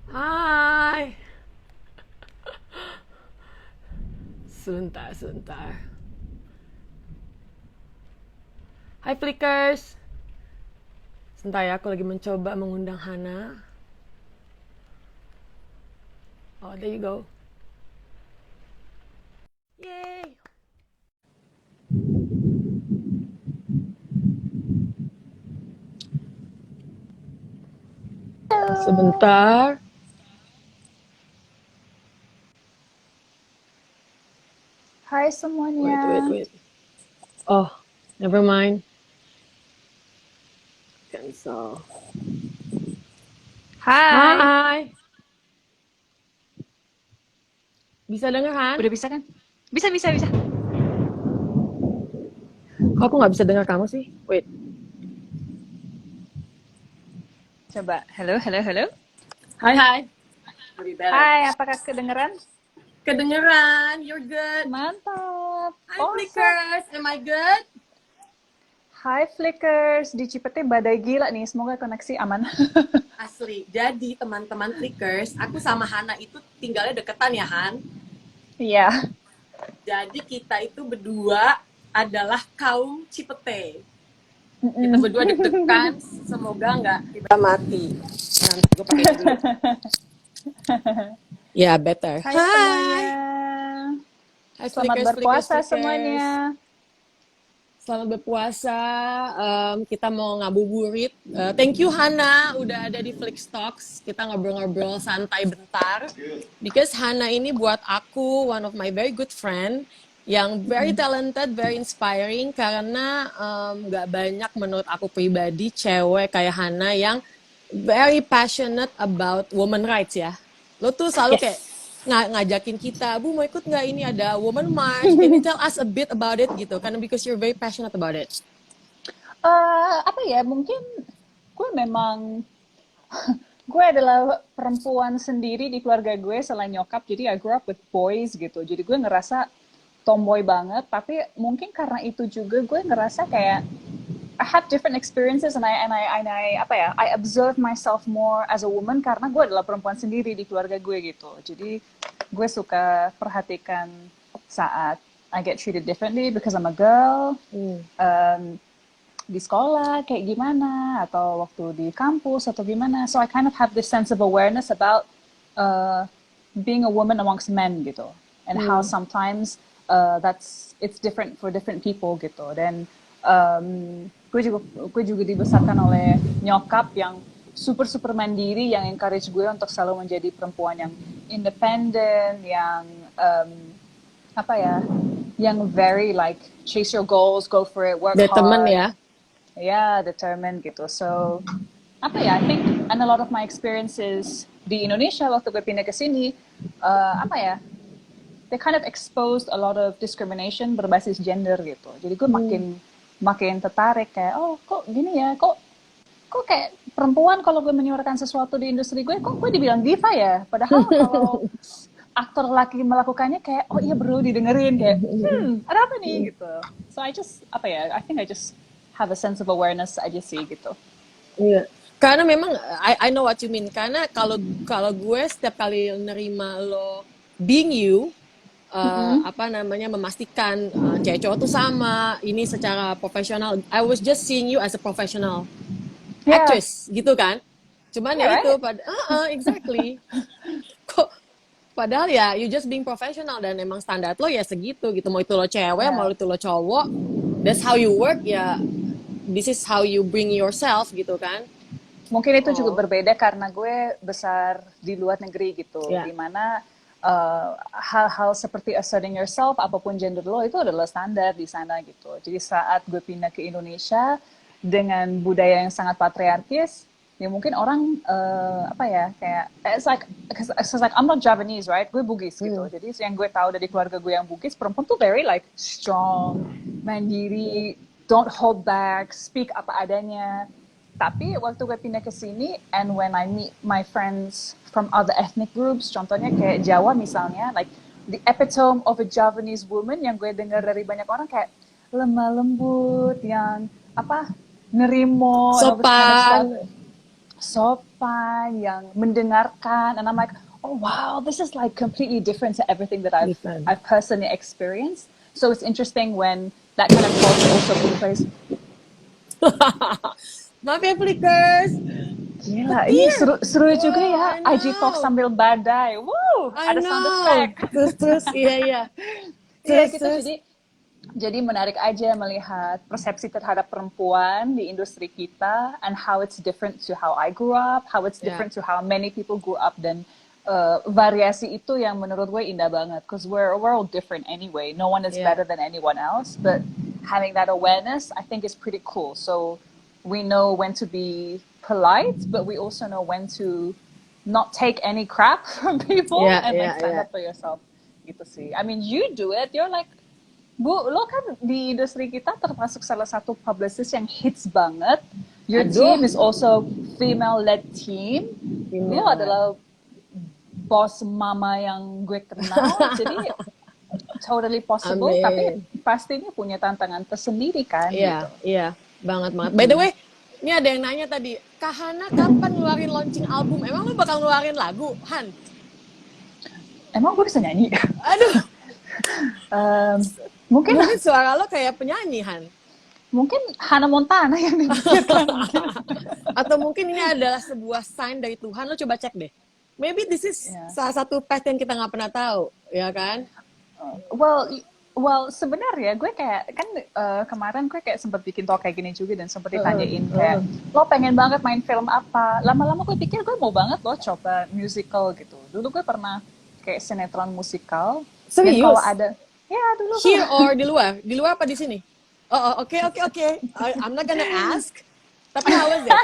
Hai. Sebentar, sebentar. Hai Flickers. Sebentar ya, aku lagi mencoba mengundang Hana. Oh, there you go. Yay. Halo. Sebentar. Hai Wait, wait, semuanya. wait. Oh, never mind. Cancel. Hai. Hai. Bisa denger Han? Udah bisa kan? Bisa, bisa, bisa. Kok aku nggak bisa dengar kamu sih? Wait. Coba. Halo, halo, halo. Hai, hai. Lebih better. Hai, apakah kedengeran? Kedengeran. You're good. Mantap. Hi Awesome. Flickers. Am I good? Hai Flickers. Di Cipete badai gila nih. Semoga koneksi aman. Asli. Jadi teman-teman Flickers, aku sama Hana itu tinggalnya deketan ya Han. Iya. Jadi kita itu berdua adalah kaum Cipete. Kita Mm-mm. berdua deg-degan, semoga nggak tiba mati. Nanti gue pakai ini dulu. Ya, yeah, better. Hai semuanya. Hai. Hai Selamat Flickers, Flickers, berpuasa Flickers. semuanya. Selamat berpuasa. Kita mau ngabuburit. Thank you Hana udah ada di Flickstocks. Kita ngobrol-ngobrol santai bentar. Because Hana ini buat aku one of my very good friend yang very Mm-mm. talented, very inspiring karena nggak banyak menurut aku pribadi cewek kayak Hana yang very passionate about women rights ya. Lo tuh selalu kayak Yes. ngajakin kita, Bu mau ikut nggak ini ada Women March? Can you tell us a bit about it gitu? Karena because you're very passionate about it. Apa ya, mungkin gue memang gue adalah perempuan sendiri di keluarga gue selain nyokap, jadi I grew up with boys gitu. Jadi gue ngerasa tomboy banget, tapi mungkin karena itu juga gue ngerasa kayak I had different experiences and I apa ya, I observe myself more as a woman karena gue adalah perempuan sendiri di keluarga gue gitu. Jadi gue suka perhatikan saat I get treated differently because I'm a girl. Hmm. Um, di sekolah kayak gimana atau waktu di kampus atau gimana, so I kind of have this sense of awareness about uh, being a woman amongst men gitu, and how Hmm. sometimes it's different for different people gitu. Dan gue juga dibesarkan oleh nyokap yang super super mandiri yang encourage gue untuk selalu menjadi perempuan yang independent, yang um, apa ya, yang very like chase your goals, go for it, work Dari temen hard, ya. yeah, determined gitu. So apa ya, I think and a lot of my experiences di Indonesia waktu gue pindah ke sini, apa ya, they kind of exposed a lot of discrimination berbasis gender gitu. Jadi gue Hmm. makin makin tertarik kayak, oh kok gini ya, kok kok kayak perempuan kalau gue menyuarakan sesuatu di industri gue, kok gue dibilang diva ya, padahal kalau aktor laki melakukannya kayak, oh iya bro, didengerin kayak, ada apa nih gitu. So I just apa ya, I think I just have a sense of awareness aja sih gitu. Iya. Karena memang I know what you mean. Karena kalau kalau gue setiap kali nerima lo being you, Mm-mm. apa namanya memastikan cewek cowok tuh sama, ini secara profesional. I was just seeing you as a professional Yeah, actress gitu kan. Cuman yeah, ya itu right. pada exactly. Kok padahal ya you just being professional dan emang standar lo ya segitu gitu. Mau itu lo cewek, mau Yeah. itu lo cowok, that's how you work ya. This is how you bring yourself gitu kan. Mungkin itu juga Oh, berbeda karena gue besar di luar negeri gitu, ya. di mana hal-hal seperti asserting yourself, apapun gender lo, itu adalah standar di sana gitu. Jadi saat gue pindah ke Indonesia dengan budaya yang sangat patriarkis, ya mungkin orang apa ya, kayak it's like I'm not Javanese, right? Gue Bugis gitu. Hmm. Jadi yang gue tahu dari keluarga gue yang Bugis, perempuan tuh very like strong, mandiri, don't hold back, speak apa adanya. Tapi waktu gue pindah ke sini, and when I meet my friends from other ethnic groups, contohnya kayak Jawa misalnya, like the epitome of a Javanese woman yang gue dengar dari banyak orang kayak lemah lembut, yang apa, nerimo and all this kind of Sopan. stuff. sopan, yang mendengarkan, and I'm like, oh wow, this is like completely different to everything that Different. I've personally experienced. So it's interesting when that kind of culture also takes place. Maaf ya Flickers. Gila, ini Petir. seru juga Oh, ya. I IG Talk know. sambil badai. Woo, I ada sound know. effect. Terus iya iya. Iya Terus gitu, terus. jadi menarik aja melihat persepsi terhadap perempuan di industri kita and how it's different to how I grew up, how it's Ya. different to how many people grew up, dan variasi itu yang menurut gue indah banget, because we're all different anyway. No one is Ya. better than anyone else, but having that awareness I think is pretty cool. So we know when to be polite, but we also know when to not take any crap from people Ya, and ya, like stand ya. up for yourself gitu sih. I mean, you do it, you're like, Bu, lo kan di industri kita termasuk salah satu publicist yang hits banget. Your Aduh. team is also female-led team. Lo Female. adalah boss mama yang gue kenal, jadi totally possible. Amin. Tapi pastinya punya tantangan tersendiri kan Iya, gitu. iya. Banget banget. By the way, ini ada yang nanya tadi, Kak Hana kapan ngeluarin launching album? Emang lu bakal ngeluarin lagu, Han? Emang gue bisa nyanyi? Aduh, Mungkin mungkin suara lo kayak penyanyi, Han. mungkin Hannah Montana yang dipikirkan. Atau mungkin ini adalah sebuah sign dari Tuhan. Lo coba cek deh. Maybe this is Yeah. salah satu path yang kita nggak pernah tahu, ya kan? Well, sebenarnya gue kayak kan kemarin gue kayak sempat bikin talk kayak gini juga dan sempat ditanyain kayak lo pengen banget main film apa. Lama-lama gue pikir gue mau banget lo coba musical gitu. Dulu gue pernah kayak sinetron musikal. Dan Serius? kalau ada, ya dulu Here or di luar? Di luar apa di sini? Oh, oke. I'm not gonna ask. Tapi how was it?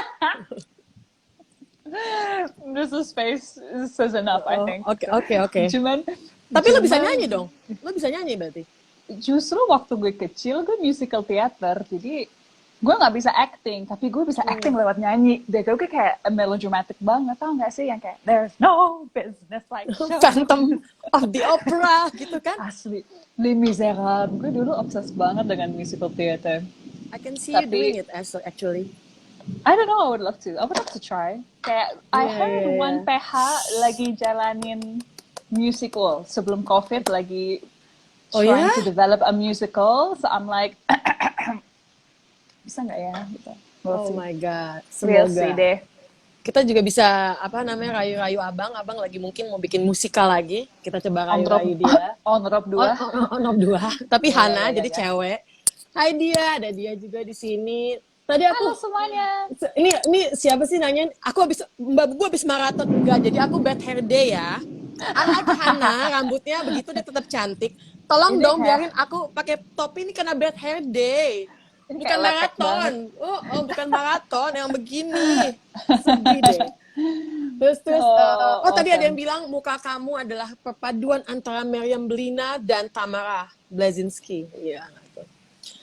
this is space says enough, I think. Oke. Cuman Tapi lo bisa nyanyi dong? Lo bisa nyanyi berarti? Justru waktu gue kecil gue musical theater, jadi gue nggak bisa acting, tapi gue bisa acting lewat nyanyi. Deh gue kayak melodramatic banget, tau nggak sih yang kayak there's no business like show. Phantom of the Opera gitu kan? Asli, Les Miserables. Gue dulu obses banget dengan musical theater. I can see you Tapi- doing it actually. I don't know, I would love to. I would love to try. Kayak I Yeah, heard yeah, one PH lagi jalanin musical sebelum COVID, lagi Oh, trying ya? to develop a musical. So I'm like, bisa nggak ya? Gitu. We'll Oh see. my god, We'll see semoga. deh. Kita juga bisa rayu-rayu abang lagi mungkin mau bikin musikal lagi. Kita coba On drop, rayu-rayu dia. on drop 2. On 2. Tapi Hana iya, jadi iya. cewek. Hai dia, ada dia juga di sini. Tadi Halo aku semuanya. ini siapa sih nanyain? Aku Mbak Bubu habis maraton enggak. Jadi aku bad hair day ya. Anak Hana rambutnya begitu dia tetap cantik. Tolong Ini dong kayak- biarin aku pakai topi ini karena bad hair day. Ini Bukan kayak lepek maraton. Oh, bukan maraton yang begini. Sedih deh. Terus Oh, tadi ada awesome. yang bilang muka kamu adalah perpaduan antara Meriam Bellina dan Tamara Blazinski. Iya.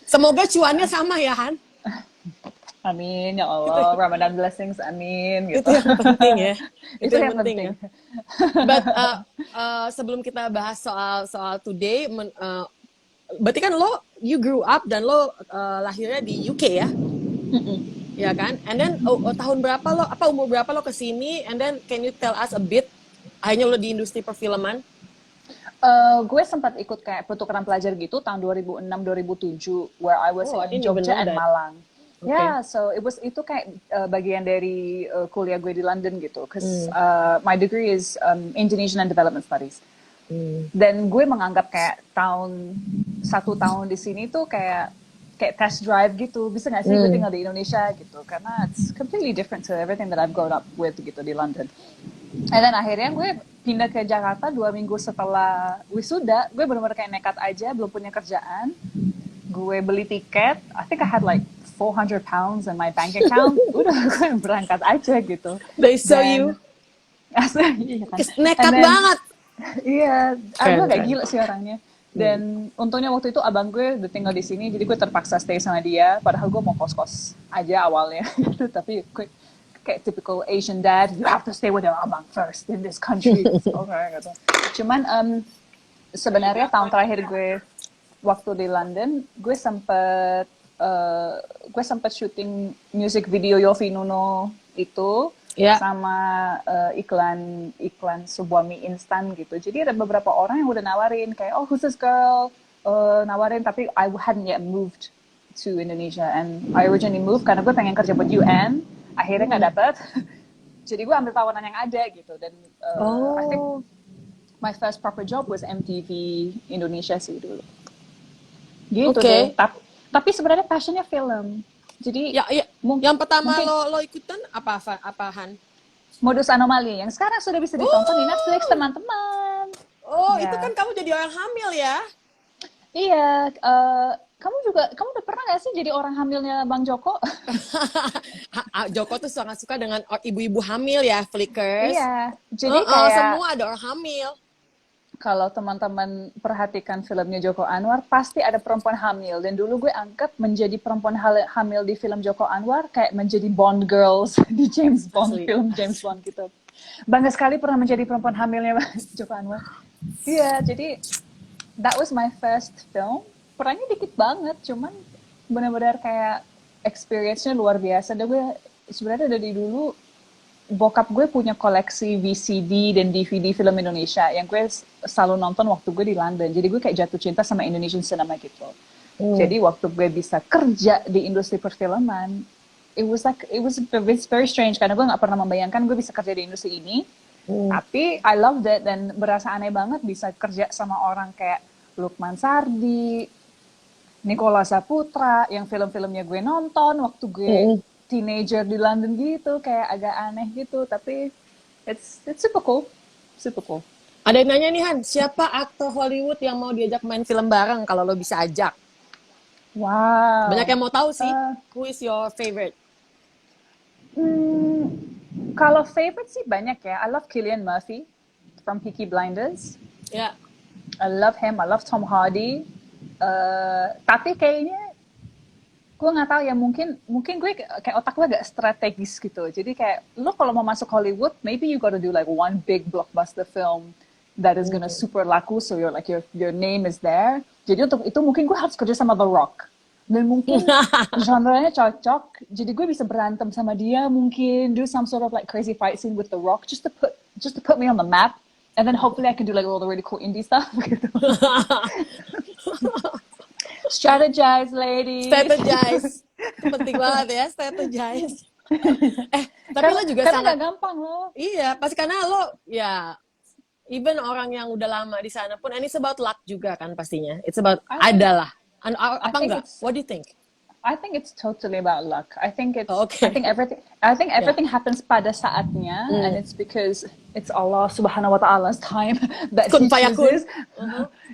Semoga cuannya sama ya, Han. Amin ya Allah, Ramadan blessings, amin. Gitu. Itu yang penting ya. Itu yang penting. ya. But sebelum kita bahas soal today, berarti kan you grew up dan lo lahirnya di UK ya? Ya kan? And then tahun berapa umur berapa lo kesini? And then can you tell us a bit? Akhirnya lo di industri perfilman? Gue sempat ikut kayak pertukaran pelajar gitu tahun 2006-2007, where I was I in didn't even Jogja know and that. Malang. Okay. Yeah, so itu kayak bagian dari kuliah gue di London gitu, cause my degree is Indonesian and Development Studies. Dan gue menganggap kayak 1 tahun di sini tuh kayak test drive gitu, bisa nggak sih gue tinggal di Indonesia gitu, karena it's completely different to everything that I've grown up with gitu di London. And then akhirnya gue pindah ke Jakarta 2 minggu setelah wisuda. Gue benar-benar kayak nekat aja, belum punya kerjaan. Gue beli tiket, I think I had like 400 pounds in my bank account. Udah gue berangkat aja gitu. They saw Dan- you. Iya kan? Nekat And then- banget. Iya, Keren, gue kayak keren. gila sih orangnya. Dan untungnya waktu itu abang gue udah tinggal di sini, jadi gue terpaksa stay sama dia. Padahal gue mau kos-kos aja awalnya, gitu. Tapi gue kayak typical Asian dad, you have to stay with your abang first in this country. Okay, gitu. Cuman sebenarnya tahun terakhir gue waktu di London, gue sempet syuting music video Yofi Nuno itu. Ya. sama iklan iklan sebuah mie instan gitu. Jadi ada beberapa orang yang udah nawarin kayak, oh who's this girl, nawarin, tapi I hadn't yet moved to Indonesia, and I originally moved karena gue pengen kerja buat UN, akhirnya nggak Mm-mm. dapet. Jadi gue ambil tawaran yang ada gitu, dan I think Oh, my first proper job was MTV Indonesia sih dulu. Gitu deh. oke. Tapi sebenarnya passionnya film. Jadi Ya, ya. Yang pertama mungkin lo ikutan apa Han? Modus Anomali yang sekarang sudah bisa ditonton di Netflix, Oh, teman-teman. oh itu kan Ya, kamu jadi orang hamil ya? iya. Kamu udah pernah nggak sih jadi orang hamilnya Bang Joko? Joko tuh sangat suka dengan ibu-ibu hamil ya, Flickers. Iya. Jadi kayak Semua ada orang hamil. kalau teman-teman perhatikan filmnya Joko Anwar, pasti ada perempuan hamil. Dan dulu gue anggap menjadi perempuan hamil di film Joko Anwar kayak menjadi Bond girls di James Bond, Asli. film James Bond gitu. Bangga sekali pernah menjadi perempuan hamilnya Joko Anwar. Iya, jadi that was my first film. Perannya dikit banget, cuman benar-benar kayak experience-nya luar biasa. Dan gue sebenarnya dari dulu bokap gue punya koleksi VCD dan DVD film Indonesia yang gue selalu nonton waktu gue di London. Jadi gue kayak jatuh cinta sama Indonesian cinema gitu. Hmm. Jadi waktu gue bisa kerja di industri perfilman, it's very strange karena gue nggak pernah membayangkan gue bisa kerja di industri ini. Hmm. Tapi I loved it dan berasa aneh banget bisa kerja sama orang kayak Lukman Sardi, Nicola Saputra, yang film-filmnya gue nonton waktu gue Hmm. teenager di London gitu, kayak agak aneh gitu, tapi it's super cool, super cool. Ada yang nanya nih Han, siapa aktor Hollywood yang mau diajak main film bareng kalau lo bisa ajak? Banyak Wow. yang mau tahu sih. Eh, Who is your favorite? hmm, Kalau favorite sih banyak ya. I love Cillian Murphy from Peaky Blinders. Ya. I love him. I love Tom Hardy. Tapi kayaknya gue nggak tahu ya, mungkin mungkin gue kayak otak gue agak strategis gitu, jadi kayak lo kalau mau masuk Hollywood maybe you gotta do like one big blockbuster film that is gonna Hmm. super laku, so your name is there. Jadi untuk itu mungkin gue harus kerja sama The Rock, dan mungkin genre-nya cocok, jadi gue bisa berantem sama dia, mungkin do some sort of like crazy fight scene with The Rock just to put me on the map, and then hopefully I can do like all the really cool indie stuff gitu. Strategize ladies. Strategize. Itu penting banget ya, strategize. Tapi lo juga Karena sangat, nggak gampang loh. iya, pasti karena lo, ya, even orang yang udah lama di sana pun, and it's about luck juga kan pastinya. It's about, I think adalah. I Apa think enggak? it's What do you think? I think it's totally about luck. Oh, okay. I think Ya. everything happens pada saatnya, and Hmm. it's because it's Allah Subhanahu wa Ta'ala's time that Kun He fayakun. chooses.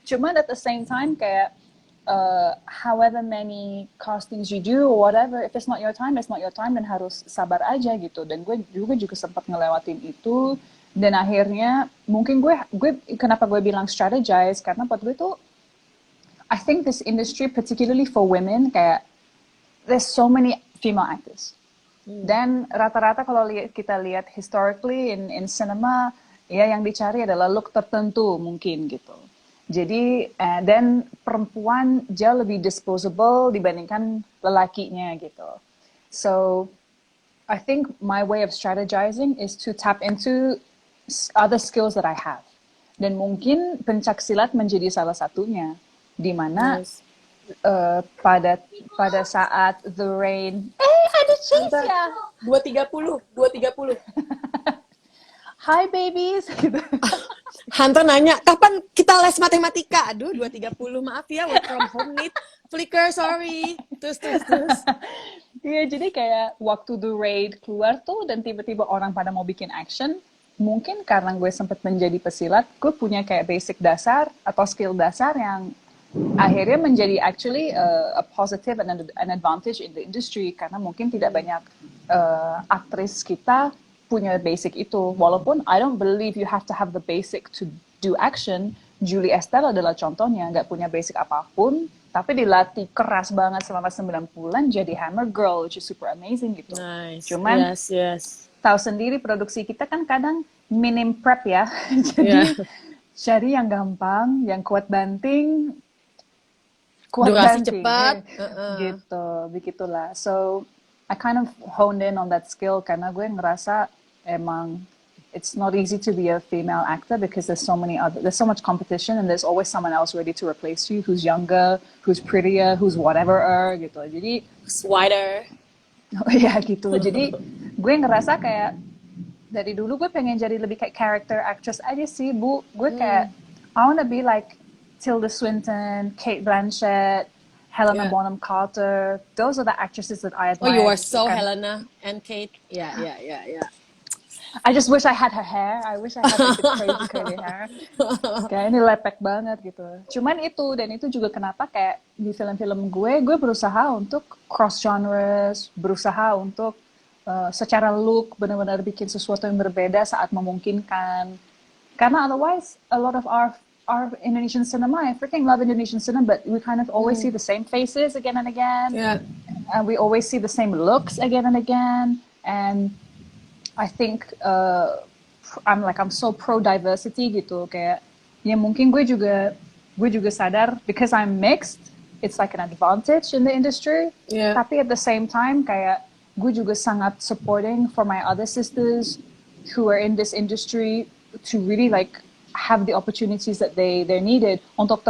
Cuman at the same time kayak however many castings you do or whatever, if it's not your time, it's not your time, dan harus sabar aja gitu. Dan gue juga sempat ngelewatin itu, dan akhirnya mungkin gue kenapa gue bilang strategize, karena buat gue tuh I think this industry particularly for women kayak there's so many female actors. Dan rata-rata kalau kita lihat historically in cinema, ya yang dicari adalah look tertentu mungkin gitu. Jadi dan perempuan jauh lebih disposable dibandingkan lelakinya gitu. So I think my way of strategizing is to tap into other skills that I have. Dan mungkin pencak silat menjadi salah satunya, di mana Nice. pada saat The Rain, ada cheese Bentar. ya, 230, 230. hi babies gitu. Hunter nanya, kapan kita les matematika? Aduh, 230. Maaf ya, work from home nih. Flicker, sorry. Terus. Iya, jadi kayak waktu The Raid keluar tuh dan tiba-tiba orang pada mau bikin action, mungkin karena gue sempat menjadi pesilat, gue punya kayak basic dasar atau skill dasar yang akhirnya menjadi actually a positive and an advantage in the industry, karena mungkin tidak banyak aktris kita punya basic itu. Walaupun I don't believe you have to have the basic to do action. Julie Estelle adalah contohnya, nggak punya basic apapun, tapi dilatih keras banget selama 9 bulan jadi Hammer Girl, which is super amazing gitu. Nice. Cuman Yes. tahu sendiri produksi kita kan kadang minim prep ya. Yeah. Jadi cari yang gampang, yang kuat banting, Durasi cepat. gitu, begitulah. So I kind of honed in on that skill karena gue ngerasa emang it's not easy to be a female actor because there's so much competition and there's always someone else ready to replace you who's younger, who's prettier, who's whatever gitu. Jadi Wider. ya gitu. Jadi gue ngerasa kayak dari dulu gue pengen jadi lebih kayak character actress aja sih, Bu. Gue kayak I wanna be like Tilda Swinton, Kate Blanchett, Helena Yeah. Bonham Carter. Those are the actresses that I Oh, admire. you are so Kan. Helena and Kate. Yeah. I just wish I had her hair. I wish I had like the crazy curly hair. Kayak ini lepek banget gitu. Cuman itu, dan itu juga kenapa kayak di film-film gue berusaha untuk cross genres, berusaha untuk secara look benar-benar bikin sesuatu yang berbeda saat memungkinkan. Karena otherwise, a lot of our Indonesian cinema, I freaking love Indonesian cinema, but we kind of always see the same faces again and again. Yeah. And we always see the same looks again and again. And I think I'm so pro diversity gitu, kayak ya mungkin gue juga sadar because I'm mixed, it's like an advantage in the industry. Yeah. Tapi at the same time kayak gue juga sangat supporting for my other sisters who are in this industry to really like have the opportunities that they're needed untuk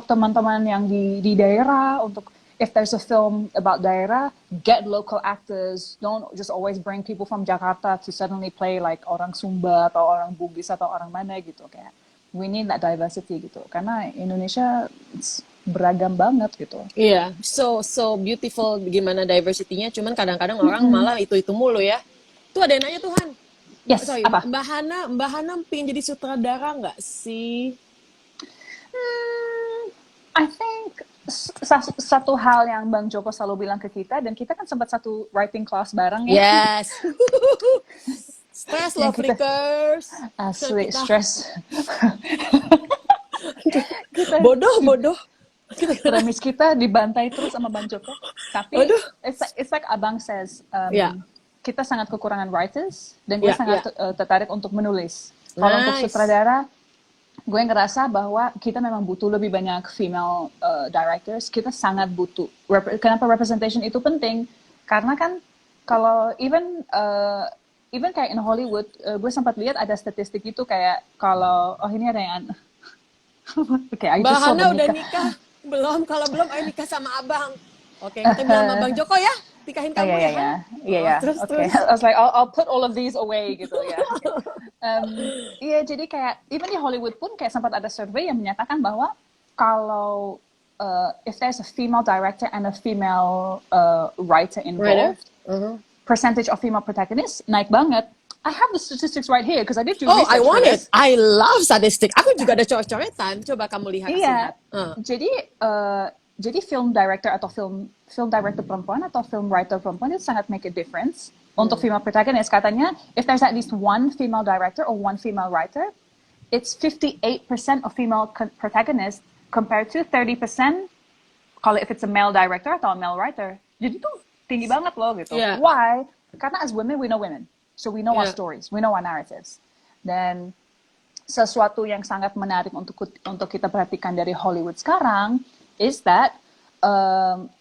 teman-teman yang di daerah, untuk if there's a film about daerah, get local actors. Don't just always bring people from Jakarta to suddenly play like orang Sumba atau orang Bugis atau orang mana gitu. Kayak we need that diversity gitu. Karena Indonesia it's beragam banget gitu. Iya, so beautiful gimana diversity-nya. Cuman kadang-kadang orang malah itu mulu ya. Tuh ada yang nanya Tuhan. Yes, Sorry, apa? Mbak Hana pengen jadi sutradara nggak sih? I think satu hal yang Bang Joko selalu bilang ke kita, dan kita kan sempat satu writing class bareng ya. Yes. Stress loh, freakers. Asli, Kita- stress. Bodoh. Premis kita dibantai terus sama Bang Joko. Tapi Aduh. it's like Abang says, Yeah. kita sangat kekurangan writers, dan gue Yeah, sangat tertarik untuk menulis. Kalau untuk Nice. sutradara, gue ngerasa bahwa kita memang butuh lebih banyak female directors. Kita sangat butuh. Kenapa representation itu penting? Karena kan kalau even kayak in Hollywood, gue sempat lihat ada statistik itu kayak kalau ini ada yang okay, I Mbak just saw Hana the udah nikah. nikah? Belum, kalau belum ayo nikah sama Abang. Oke, kita bilang sama Bang Joko ya, nikahin kamu ya. Yeah. Terus. Okay. I was like, I'll put all of these away gitu ya. Iya, jadi kayak even di Hollywood pun kayak sempat ada survei yang menyatakan bahwa kalau if there's a female director and a female writer involved, percentage of female protagonists naik banget. I have the statistics right here because I did do Oh, research I want for it. this. I love statistik. Aku juga ada coret-coretan. Coba kamu lihat. Iya. Singkat. Jadi film director atau film director perempuan atau film writer perempuan itu sangat make a difference untuk female protagonist. Katanya, if there's at least one female director or one female writer, it's 58% of female protagonists compared to 30% kalau if it's a male director atau a male writer. Jadi itu tinggi banget loh gitu. Yeah. Why? Karena as women, we know women. So we know our Yeah. stories, we know our narratives. Dan sesuatu yang sangat menarik untuk kita perhatikan dari Hollywood sekarang is that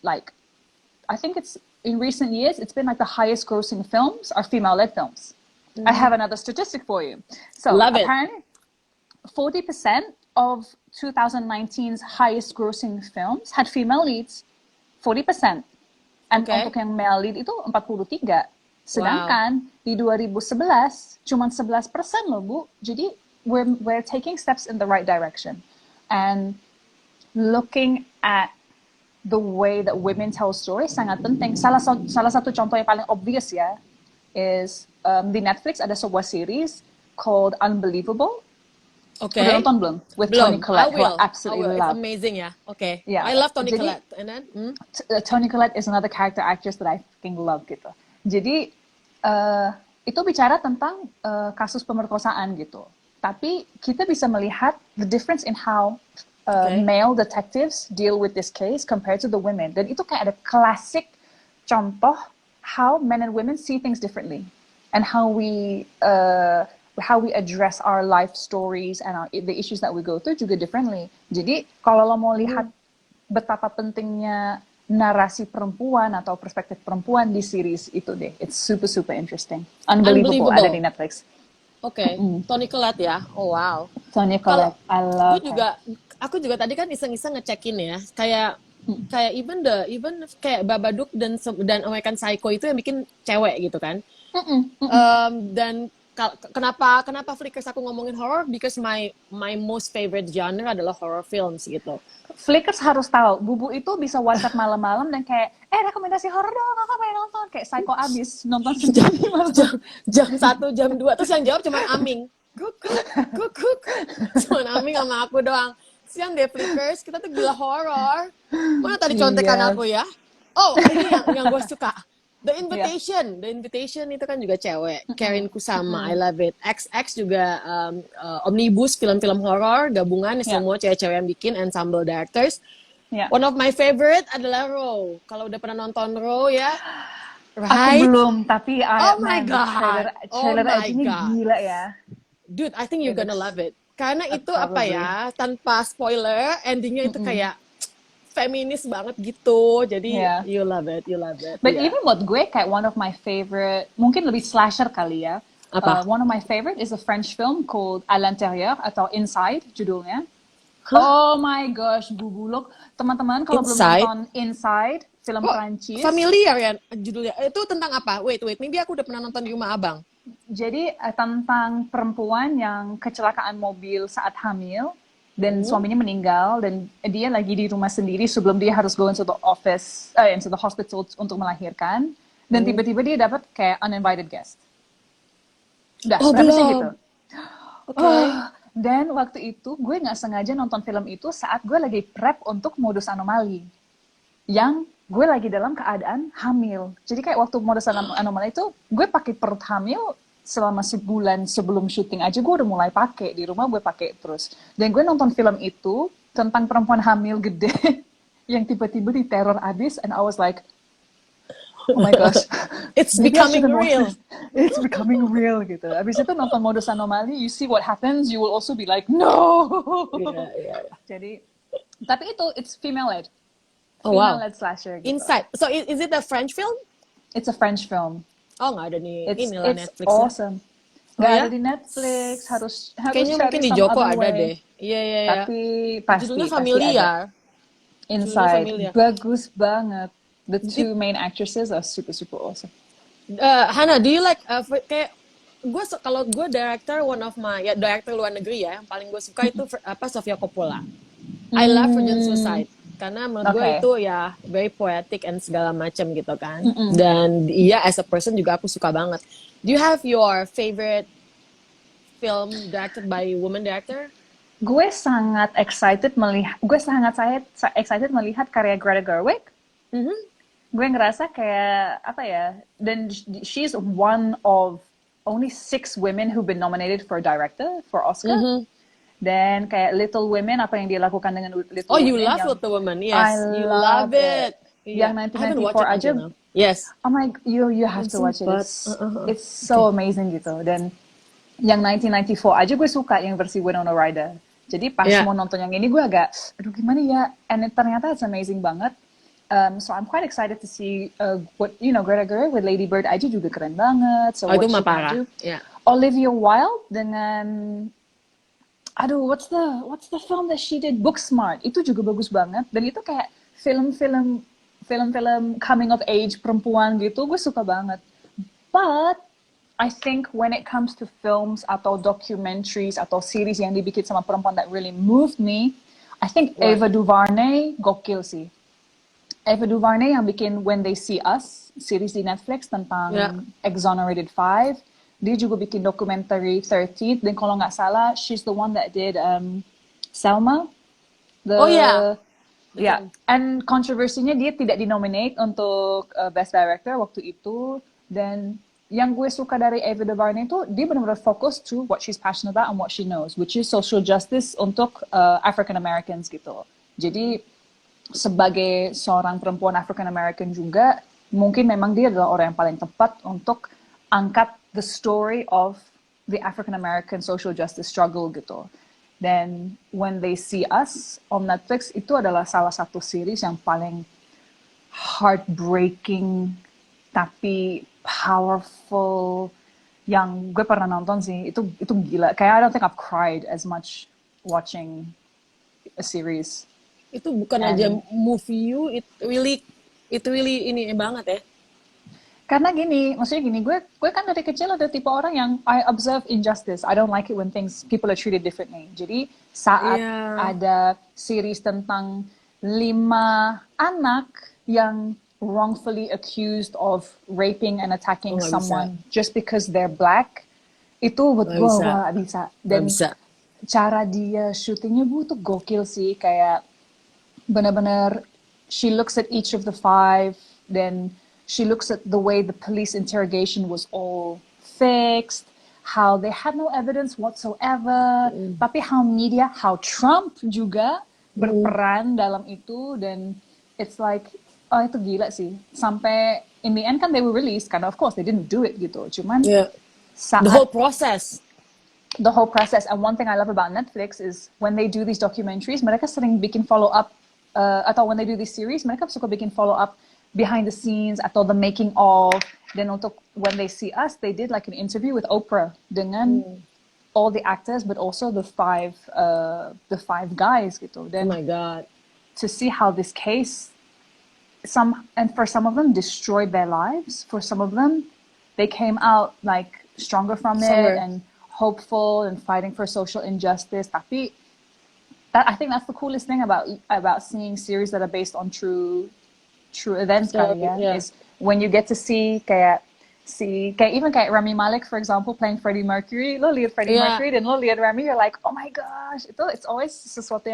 like I think it's in recent years it's been like the highest grossing films are female-led films. I have another statistic for you. So Love it. apparently 40% of 2019's highest grossing films had female leads. 40%. And Okay. untuk yang male lead itu 43. Sedangkan di 2011 cuma 11% loh, Bu. Jadi we're taking steps in the right direction. And looking at the way that women tell stories sangat penting. Salah satu contoh yang paling obvious ya is di Netflix ada sebuah series called Unbelievable. Oke. Udah nonton belum? With Belum. Toni Collette, who I I absolutely will. It's love. amazing ya. Oke. Yeah. I love Toni Jadi- Collette. And then? Toni Collette is another character actress that I fucking love gitu. Jadi itu bicara tentang kasus pemerkosaan gitu. Tapi kita bisa melihat the difference in how Okay. male detectives deal with this case compared to the women. Dan itu kayak ada classic contoh how men and women see things differently and how we address our life stories and the issues that we go through juga differently. Jadi kalau lo mau lihat betapa pentingnya narasi perempuan atau perspektif perempuan di series itu deh. It's super super interesting. Unbelievable ada di Unbelievable. Netflix. Oke, Toni Collette ya. Oh wow. Sonia Kalau Collette, I gue love her. juga, aku juga tadi kan iseng-iseng ngecekin ya, kayak kayak even kayak Babadook dan American Psycho itu yang bikin cewek gitu kan. Dan kenapa Flickers aku ngomongin horror? Because my most favorite genre adalah horror films gitu. Flickers harus tahu, Bubu itu bisa WhatsApp malam-malam dan kayak, rekomendasi horor dong, kakak pengen nonton. Kayak psycho abis, nonton jam, sendiri malam. jam 1, jam 2, terus yang jawab cuman Aming. Kuk. Cuman Aming sama aku doang. Siang deh Flickers, kita tuh gila horor. Mana tadi contekan Iya. aku ya? Oh, ini yang gue suka. The Invitation itu kan juga cewek. Karen Kusama, I love it. XX juga omnibus film-film horor gabungan Ya. semua cewek-cewek yang bikin ensemble directors. Ya. One of my favorite adalah Raw. Kalau udah pernah nonton Raw ya, Aku right? belum, tapi Oh my man, God. trailer Oh my aja ini God. gila ya. Dude, I think you're It gonna looks- love it. Karena itu apa probably. ya, tanpa spoiler, endingnya itu kayak feminis banget gitu. Jadi Yeah. you love it. But Yeah. even buat gue kayak one of my favorite, mungkin lebih slasher kali ya. Apa? One of my favorite is a French film called À l'intérieur atau Inside judulnya. Oh my gosh, Bubu, look, teman-teman kalau belum Inside? nonton Inside, film Kok Prancis. familiar ya judulnya? Itu tentang apa? Wait. Maybe aku udah pernah nonton di rumah abang. Jadi tentang perempuan yang kecelakaan mobil saat hamil dan suaminya meninggal dan dia lagi di rumah sendiri sebelum dia harus go into the office, into the hospital untuk melahirkan dan tiba-tiba dia dapat kayak uninvited guest. Udah, Oh, premisnya belum. gitu. Oke. Dan waktu itu gue nggak sengaja nonton film itu saat gue lagi prep untuk modus anomali. Yang gue lagi dalam keadaan hamil. Jadi kayak waktu modus anomali itu, gue pakai perut hamil selama sebulan sebelum syuting aja gue udah mulai pakai. Di rumah gue pakai terus. Dan gue nonton film itu tentang perempuan hamil gede yang tiba-tiba diteror abis. And I was like, oh my gosh. It's Maybe I becoming shouldn't watch real. this. It's becoming real gitu. Abis itu nonton modus anomali, you see what happens, you will also be like, no. Iya. Jadi, tapi itu, it's female-led. Oh, wow. Female-led slasher gitu. Inside. So is it a French film? It's a French film. Oh, nggak ada nih. It's Inilah Netflix. Ya. awesome. Gak ya? ada di Netflix, harus Kayaknya cari mungkin di some Joko other ada way. deh. Iya. Tapi pasti Judulnya ada. familiar. Inside, familiar. bagus banget. The two main actresses are super super awesome. Hana, do you like kayak kalau gue director one of my director luar negeri ya yang paling gue suka itu Sofia Coppola. I love Virgin Suicide karena menurut gue Okay. itu ya very poetic and segala macam gitu kan. Dan iya as a person juga aku suka banget. Do you have your favorite film directed by woman director? Gue sangat excited melihat karya Greta Gerwig. Gue ngerasa kayak apa ya, dan she's one of only 6 women who've been nominated for director for Oscar. Dan kayak Little Women, apa yang dia lakukan dengan Little Oh, Women. you love yang, Little Women, yes. I You love it. Yang I haven't watched 1994 it aja. until now. Yes. Oh my, you have to watch it. It's so amazing gitu. Dan yang 1994 aja gue suka yang versi Winona Ryder. Jadi pas mau nonton yang ini gue agak, aduh gimana ya? And ternyata it's amazing banget. So I'm quite excited to see what Greta Gerwig with Lady Bird aja juga keren banget. So Oh, itu what mah she can parah. do. Yeah. Olivia Wilde dengan what's the film that she did? Booksmart. Itu juga bagus banget dan itu kayak film-film coming of age perempuan gitu. Gue suka banget. But I think when it comes to films atau documentaries atau series yang dibikin sama perempuan that really moved me, I think Ava DuVernay gokil sih. Ava DuVernay yang bikin When They See Us, series di Netflix tentang Exonerated 5. Dia juga bikin documentary 13th, dan kalau nggak salah, she's the one that did Selma. Yeah, and controversinya dia tidak dinominate untuk Best Director waktu itu. Dan yang gue suka dari Ava DuVernay itu, dia benar-benar fokus to what she's passionate about and what she knows, which is social justice untuk African Americans gitu. Jadi sebagai seorang perempuan African American juga, mungkin memang dia adalah orang yang paling tepat untuk angkat the story of the African American social justice struggle gitu. Dan When They See Us on Netflix itu adalah salah satu series yang paling heartbreaking tapi powerful yang gue pernah nonton sih. Itu gila. Kayak I don't think I've cried as much watching a series. Itu bukan aja And movie you, it really ini banget ya. karena gini, maksudnya gini, gue kan dari kecil ada tipe orang yang I observe injustice. I don't like it when people are treated differently. Jadi saat Iya. ada series tentang 5 anak yang wrongfully accused of raping and Oh, attacking nggak bisa. someone just because they're black, itu buat Nggak gue bisa. gak bisa. Nggak Dan bisa. cara dia syutingnya tuh gokil sih, kayak benar-benar she looks at each of the 5, then she looks at the way the police interrogation was all fixed, how they had no evidence whatsoever, tapi how Trump juga berperan dalam itu, dan it's like, oh itu gila sih. Sampai in the end kan they were released, karena of course they didn't do it gitu. Cuman Yeah. The saat whole process. the whole process. And one thing I love about Netflix is when they do these documentaries, mereka sering bikin follow up, atau when they do this series, mereka suka bikin follow up behind the scenes atau the making of. Dan untuk when they see us, they did like an interview with Oprah dengan all the actors, but also the five guys gitu. Oh Then my God. to see how this case, for some of them destroyed their lives. For some of them, they came out like stronger from it Stronger. and hopeful and fighting for social injustice. Tapi I think that's the coolest thing about seeing series that are based on true events kali ya, Yeah. is when you get to see kayak even kayak Rami Malek for example playing Freddie Mercury, lo lihat Freddie Yeah. Mercury dan lo lihat Rami, you're like oh my gosh, it's always sesuatu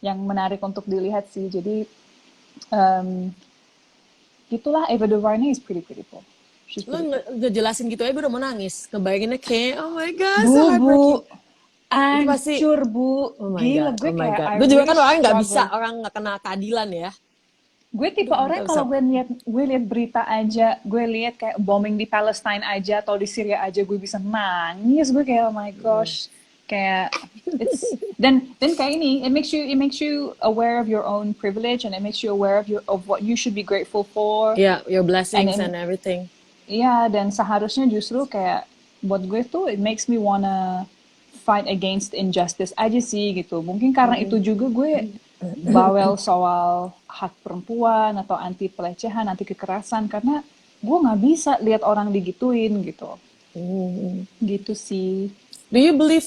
yang menarik untuk dilihat sih. Jadi gitulah, Ava DuVernay is pretty cool. She's Lo pretty cool. udah jelasin gitu aja gue udah mau nangis. Kebayanginnya kayak, oh my God, so Bu, heartbreaking. Itu pasti, hancur bu, oh my gila God, gue oh my kayak God. I Gue juga really kan orang nggak bisa, struggle. orang nggak kenal keadilan ya. Gue tipe Aduh, orang nggak kalau bisa. gue lihat berita aja, gue lihat kayak bombing di Palestine aja atau di Syria aja, gue bisa nangis. Gue kayak oh my gosh, kayak then kayak ini, it makes you aware of your own privilege, and it makes you aware of what you should be grateful for. Yeah, your And blessings and everything. iya, dan seharusnya justru kayak buat gue tuh it makes me wanna fight against injustice aja sih gitu. Mungkin karena itu juga gue bawel soal hak perempuan atau anti pelecehan, anti kekerasan, karena gue nggak bisa lihat orang digituin gitu. Gitu sih. Do you believe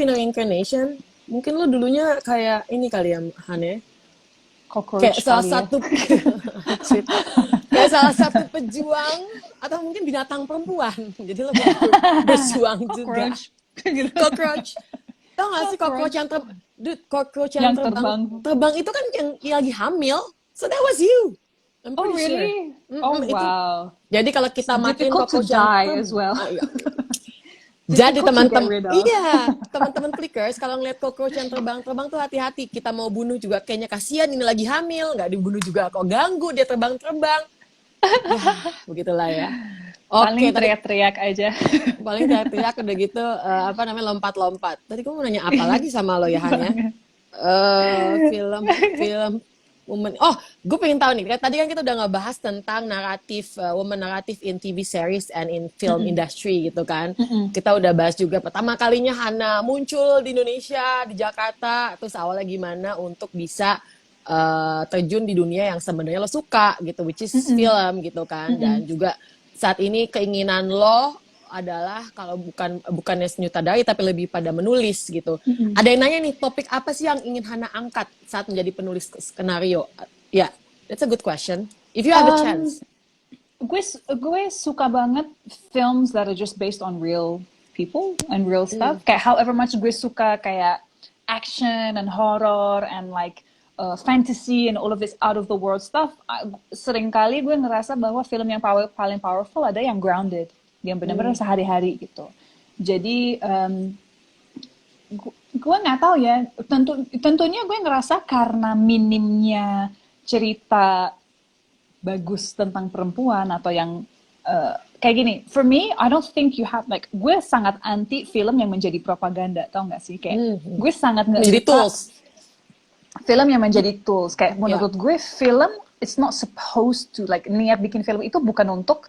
in reincarnation? Mungkin lo dulunya kayak ini kali ya, Han ya? Kayak Cockroach salah kali ya. satu kayak salah satu pejuang atau mungkin binatang perempuan. Jadi lo berjuang juga. Cockroach. Gitu. Cockroach. Tau gak sih cockroach yang cockroach yang Yang terbang. terbang itu kan yang lagi hamil. So that was you. I'm Oh pretty sure. really? Oh Itu. wow. Jadi kalau kita It's matiin difficult to cockroach yang die as well. Ah, iya. Jadi Difficult to get teman-teman, rid of. iya, teman-teman Flickers, kalau ngeliat cockroach yang terbang-terbang tuh hati-hati. Kita mau bunuh juga kayaknya kasihan, ini lagi hamil, nggak dibunuh juga kok ganggu dia terbang-terbang. Ya, begitulah ya. Paling Tadi teriak-teriak aja. paling teriak udah gitu, lompat-lompat. Tadi kamu mau nanya apa lagi sama lo ya, Han ya? Film woman. Oh, gue pengen tahu nih. Tadi kan kita udah ngebahas tentang naratif woman naratif in TV series and in film industry gitu kan. Kita udah bahas juga pertama kalinya Hana muncul di Indonesia, di Jakarta. Terus awalnya gimana untuk bisa terjun di dunia yang sebenarnya lo suka gitu, which is film gitu kan. Dan juga saat ini keinginan lo adalah kalau bukannya nyutradari tapi lebih pada menulis gitu. Ada yang nanya nih, topik apa sih yang ingin Hana angkat saat menjadi penulis skenario? Ya, yeah, that's a good question. If you have a chance. Gue suka banget films that are just based on real people and real stuff. Kayak however much gue suka kayak action and horror and like fantasy and all of this out of the world stuff. Seringkali gue ngerasa bahwa film yang paling powerful ada yang grounded, yang benar-benar sehari-hari gitu. Jadi gue nggak tahu ya. Tentunya gue ngerasa karena minimnya cerita bagus tentang perempuan atau yang kayak gini. For me, I don't think you have like, gue sangat anti film yang menjadi propaganda, tau nggak sih? Kayak gue sangat nggak Menjadi suka. tools. film yang menjadi tools. Kayak Ya, menurut gue film it's not supposed to like niat bikin film itu bukan untuk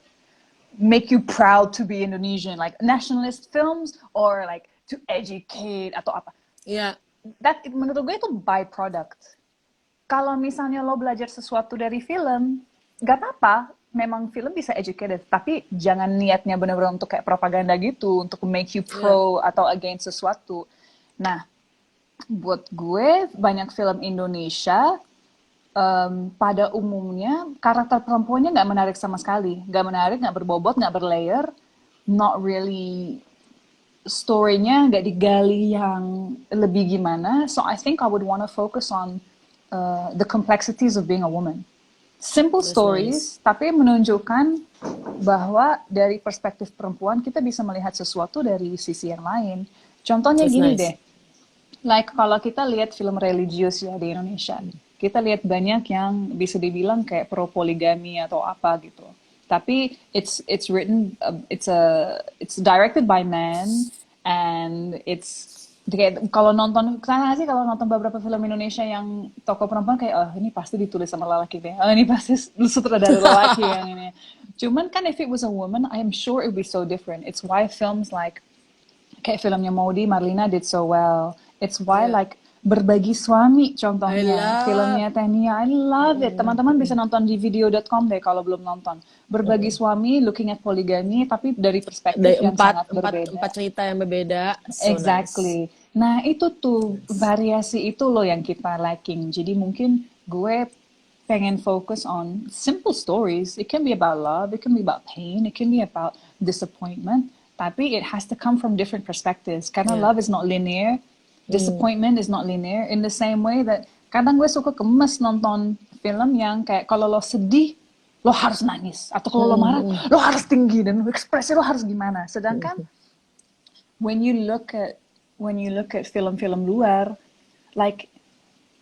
make you proud to be Indonesian, like nationalist films or like to educate atau apa. ya, That menurut gue itu byproduct. Kalau misalnya lo belajar sesuatu dari film, nggak apa-apa. Memang film bisa educated, tapi jangan niatnya benar-benar untuk kayak propaganda gitu, untuk make you ya. pro atau against sesuatu. Nah, buat gue banyak film Indonesia pada umumnya karakter perempuannya nggak menarik sama sekali, nggak menarik, nggak berbobot, nggak berlayer, not really story-nya nggak digali yang lebih gimana. So I think I would want to focus on the complexities of being a woman. Simple That's nice. stories, tapi menunjukkan bahwa dari perspektif perempuan kita bisa melihat sesuatu dari sisi yang lain. Contohnya That's gini nice. deh, like kalau kita lihat film religius ya di Indonesia, kita lihat banyak yang bisa dibilang kayak pro poligami atau apa gitu. Tapi it's written, it's directed by men and it's kayak kalau nonton karena sih kalau nonton beberapa film Indonesia yang tokoh perempuan kayak oh ini pasti ditulis sama lelaki deh, oh ini pasti sutradara lelaki yang ini. Cuman kan if it was a woman, I am sure it would be so different. It's why films like kayak filmnya Maudi, Marlina did so well. It's why Ya, like Berbagi Suami I contohnya, love. filmnya Tania, I love it. Mm-mm, Teman-teman bisa mm-mm. nonton di video.com deh kalau belum nonton. Berbagi Mm-mm. Suami, looking at poligami, tapi dari Dari perspektif yang empat, sangat empat, berbeda. empat cerita yang berbeda, so nice. Exactly. Nah itu tuh, Nice. variasi itu loh yang kita lacking. Jadi mungkin gue pengen focus on simple stories. It can be about love, it can be about pain, it can be about disappointment. Tapi it has to come from different perspectives. Karena Ya. love is not linear, Mm. disappointment is not linear. In the same way that kadang gue suka gemes nonton film yang kayak kalau lo sedih, lo harus nangis. Atau kalau lo Mm-mm, marah, mm-mm, lo harus tinggi dan ekspresi lo harus gimana. Sedangkan mm-mm. when you look at film-film luar, like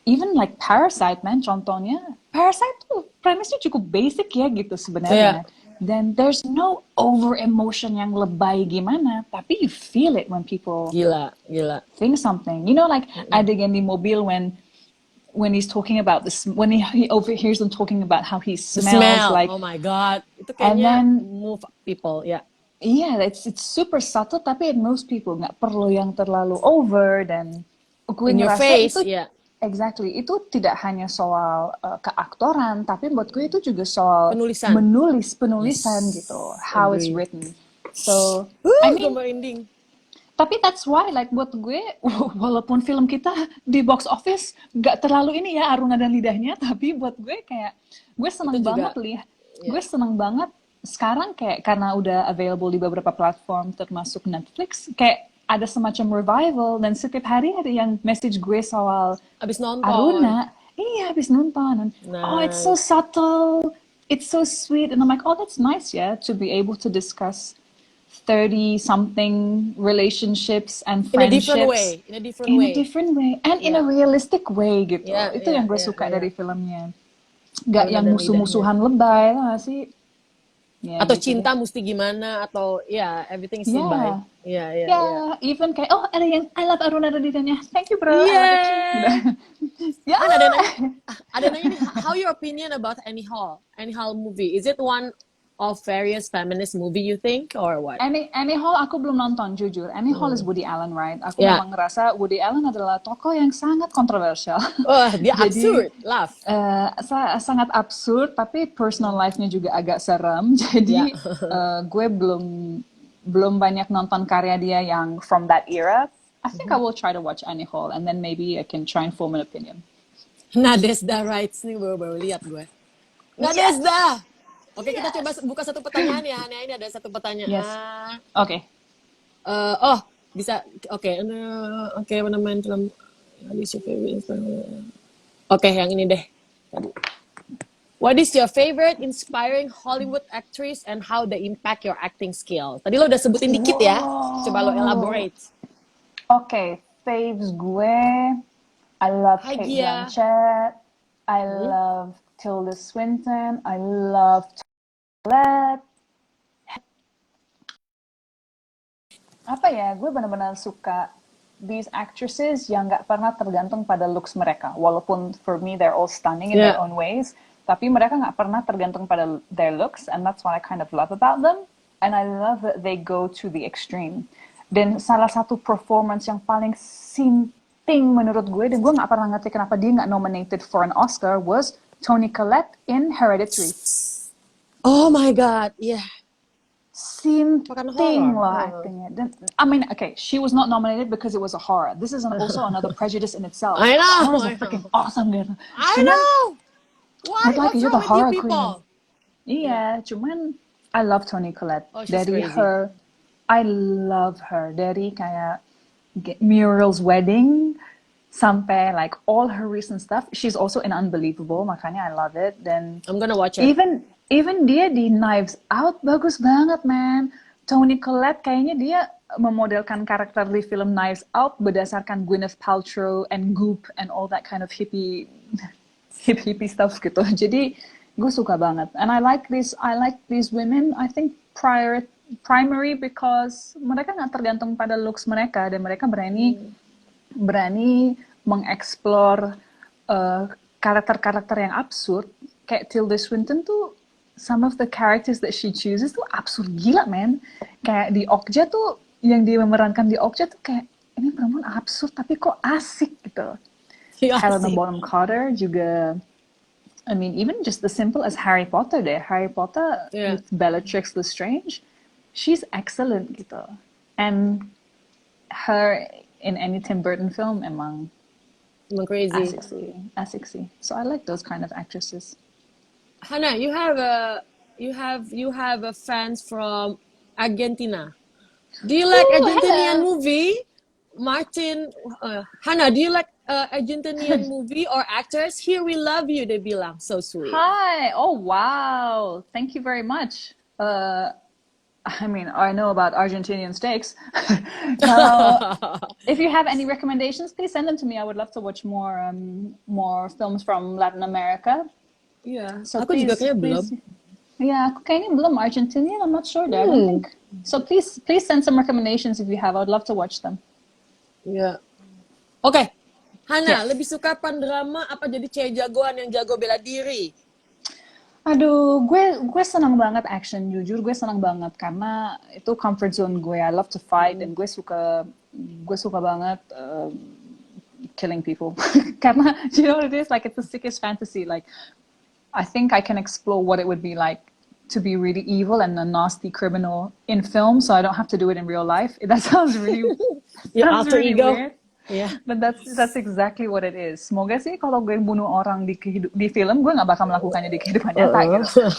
even like Parasite man contohnya, Parasite tuh premisnya cukup basic ya gitu Ya, sebenarnya. Then there's no over emotion yang lebay gimana, tapi you feel it when people gila, gila. think something. You know, like Mm-mm. adegan di mobil when he's talking about this, when he overhears them talking about how he The smells smell, like, oh my God. Itu and kayaknya then move people, ya. iya, it's super subtle tapi it moves people. Nggak perlu yang terlalu over dan gue In your ngerasa face, itu ya. exactly itu tidak hanya soal keaktoran tapi buat gue itu juga soal Penulisan. penulisan gitu, Yes, how it's agree. written. So I Gue mean, merinding. tapi that's why like buat gue walaupun film kita di box office nggak terlalu ini ya Aruna dan Lidahnya, tapi buat gue kayak gue Itu seneng banget juga, lihat, ya. gue seneng banget sekarang kayak karena udah available di beberapa platform termasuk Netflix, kayak ada semacam revival dan setiap hari ada yang message gue soal Abis nonton. Aruna. Iya habis nonton and, oh it's so Nice. subtle, it's so sweet, and I'm like oh that's nice ya to be able to discuss 30 something relationships and In a different friendships way. In a different in a way. different way and in a Ya, realistic way gitu. ya, Itu ya, yang gue ya, suka ya. dari filmnya. Gak Aruna yang dan lidahnya. musuh-musuhan lebay tau gak sih? Ya Atau gitu deh. cinta mesti gimana, atau ya, everything is lebay. Ya, Ya, ya, ya, ya. even kayak oh ada yang I love Aruna Raditya. Thank you bro, I love you too. Udah. Yeay! Ya, Han, ada yang nanya nih, how your opinion about Annie Hall? Annie Hall movie. Is it one of various feminist movie you think, or what? Annie Hall aku belum nonton jujur. Annie Hall is Hmm. Woody Allen, right? Aku Ya. memang ngerasa Woody Allen adalah tokoh yang sangat kontroversial. Wah, dia Jadi absurd. Laugh. sangat absurd, tapi personal life-nya juga agak serem. Ya. Jadi gue belum banyak nonton karya dia yang from that era. I think I will try to watch Annie Hall, and then maybe I can try and form an opinion. Nadesda Writes nih baru lihat gue. Yes, Nadesda. Oke, kita coba yes, buka satu pertanyaan ya, Hania. Ini ada satu yes. pertanyaan. Okay. Oh, bisa. Oke, oke, mana main film? Oke, yang ini deh. What is your favorite inspiring Hollywood actress and how they impact your acting skill? Tadi lo udah sebutin dikit ya. Coba lo Wow. elaborate. Okay, faves gue. I love Hai Kate Gia. Blanchett. I Hmm? love Tilda Swinton. I love Toilette. Apa ya? Gue benar-benar suka these actresses yang nggak pernah tergantung pada looks mereka. Walaupun for me they're all stunning in their own ways, tapi mereka nggak pernah tergantung pada their looks, and that's what I kind of love about them. And I love that they go to the extreme. Dan salah satu performance yang paling sinting menurut gue, dan gue nggak pernah ngerti kenapa dia nggak nominated for an Oscar, was Toni Collette in Hereditary. Oh my God, yeah. Bukan Sinting horror. lah actingnya. Dan, I mean, okay, she was not nominated because it was a horror. This is also another prejudice in itself. I know, Horrors I are freaking know. awesome gitu. I know. Why? I'd like What's you're wrong the with you horror people? queen. Iya, cuman I love Toni Collette. Oh, she's Dari crazy. her, I love her. Dari kayak Muriel's Wedding sampai like all her recent stuff. She's also in Unbelievable, makanya I love it. Then I'm gonna watch it. even dia di Knives Out bagus banget, man. Toni Collette kayaknya dia memodelkan karakter di film Knives Out berdasarkan Gwyneth Paltrow and Goop and all that kind of hippie stuff gitu. Jadi gue suka banget. And I like these women. I think primary because mereka nggak tergantung pada looks mereka, dan mereka berani mengeksplor karakter-karakter yang absurd. Kayak Tilda Swinton tuh, some of the characters that she chooses tuh absurd gila, man. Kayak di Okja tuh, yang dia memerankan di Okja tuh kayak, ini perempuan absurd tapi kok asik gitu. Iya Helena sih. Bonham Carter juga, I mean, even just the simple as Harry Potter deh. Harry Potter Yeah. with Bellatrix Lestrange, she's excellent gitu. And her in any Tim Burton film emang I'm crazy. asik sih. So I like those kind of actresses. Hannah, you have a fans from Argentina. Do you like Argentinian hello. movie? Martin, Hannah, do you like Argentinian movie or actors? Here we love you, they bilang. So sweet. Hi. Oh, wow. Thank you very much. I mean, I know about Argentinian steaks. If you have any recommendations, please send them to me. I would love to watch more films from Latin America. Iya, So aku juga kayaknya belum. Yeah, aku kayaknya belum. Argentinian, I'm not sure. I don't think. So please send some recommendations if you have. I would love to watch them. Iya. Oke, Hannah, Yes. lebih suka drama apa jadi cewek jagoan yang jago bela diri? Aduh, gue senang banget action, jujur gue senang banget karena itu comfort zone gue. I love to fight, dan gue suka banget killing people. Karena you know what it is, like it's the sickest fantasy. Like I think I can explore what it would be like to be really evil and a nasty criminal in film, so I don't have to do it in real life. That sounds really Your sounds alter really ego. weird. Iya. But that's exactly what it is. Semoga sih kalau gue bunuh orang di film, gue nggak bakal melakukannya di kehidupan nyata gitu.